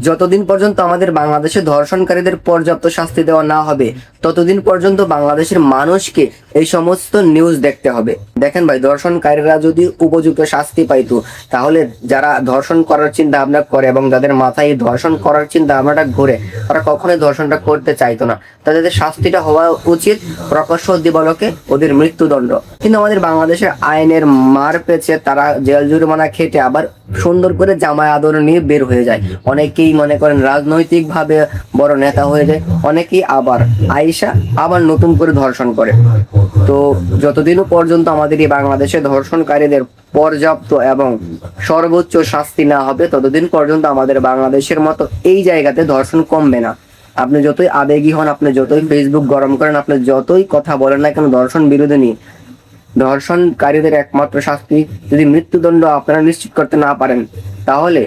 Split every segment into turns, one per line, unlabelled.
যতদিন পর্যন্ত আমাদের বাংলাদেশে ধর্ষণকারীদের পর্যাপ্ত শাস্তি দেওয়া না হবে, ততদিন পর্যন্ত বাংলাদেশের মানুষকে এই সমস্ত নিউজ দেখতে হবে। দেখেন ভাই, ধর্ষণকারীরা যদি উপযুক্ত শাস্তি পাইতো, তাহলে যারা ধর্ষণ করার চিন্তা ভাবনা করে এবং যাদের মাথায় এই ধর্ষণ করার চিন্তা ভাবনাটা ঘুরে, তারা কখনোই ধর্ষণটা করতে চাইতো না। তাদের শাস্তিটা হওয়া উচিত প্রকাশ্য দিবালোকে ওদের মৃত্যুদণ্ড। কিন্তু আমাদের বাংলাদেশের আইনের মার পেছে তারা জেল জরিমানা খেটে আবার সুন্দর করে জামাই আদর নিয়ে বের হয়ে যায়। অনেকেই মনে করেন রাজনৈতিক ভাবে বড় নেতা হয়ে যায়, অনেকেই আবার আইসা আবার নতুন করে ধর্ষণ করে। তো যতদিন পর্যন্ত আমাদের এই বাংলাদেশে ধর্ষণকারীদের পর্যাপ্ত এবং সর্বোচ্চ শাস্তি না হবে, ততদিন পর্যন্ত আমাদের বাংলাদেশের মতো এই জায়গাতে ধর্ষণ কমবে না। আপনি যতই আবেগী হন, আপনি যতই ফেসবুক গরম করেন, আপনি যতই কথা বলেন না কেন ধর্ষণ বিরোধী নিয়ে, ধর্ষণকারীদের একমাত্র শাস্তি যদি মৃত্যুদণ্ড আপনারা নিশ্চিত করতে না পারেন, তাহলে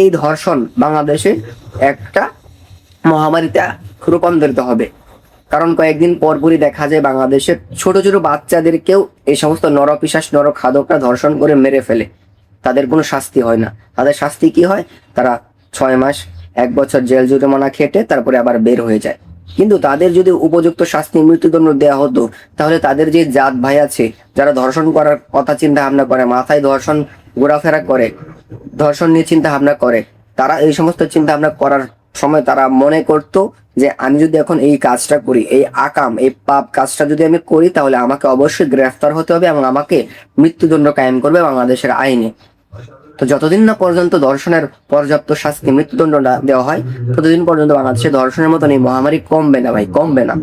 এই ধর্ষণ বাংলাদেশে একটা মহামারীতে রূপান্তরিত হবে। কারণ কয়েকদিন পরপরই দেখা যায় বাংলাদেশের ছোট ছোট বাচ্চাদেরকেও এই সমস্ত নরপিশাচ নরখাদকরা ধর্ষণ করে মেরে ফেলে। তাদের কোনো শাস্তি হয় না। তাদের শাস্তি কি হয়? তারা 6 মাস 1 বছর জেল জরিমানা খেটে তারপরে আবার বের হয়ে যায়। কিন্তু তাদের যদি উপযুক্ত শাস্তি মৃত্যুদণ্ড দেওয়া হতো, তাহলে তাদের যে জাত ভাই আছে যারা ধর্ষণ করার কথা চিন্তা ভাবনা করে, মাথায় ধর্ষণ ঘোরাফেরা করে, ধর্ষণ নিয়ে চিন্তা ভাবনা করে, তারা এই সমস্ত চিন্তা ভাবনা করার সময় তারা মনে করতো যে আমি যদি এখন এই কাজটা করি, এই আকাম এই পাপ কাজটা যদি আমি করি, তাহলে আমাকে অবশ্যই গ্রেফতার হতে হবে এবং আমাকে মৃত্যুদণ্ড কায়েম করবে বাংলাদেশের আইনে। তো যতদিন না পর্যন্ত ধর্ষণের পর্যাপ্ত শাস্তি মৃত্যুদণ্ড না দেওয়া হয়, ততদিন পর্যন্ত বাংলাদেশে ধর্ষণের মতন এই মহামারী কমবে না ভাই, কমবে না।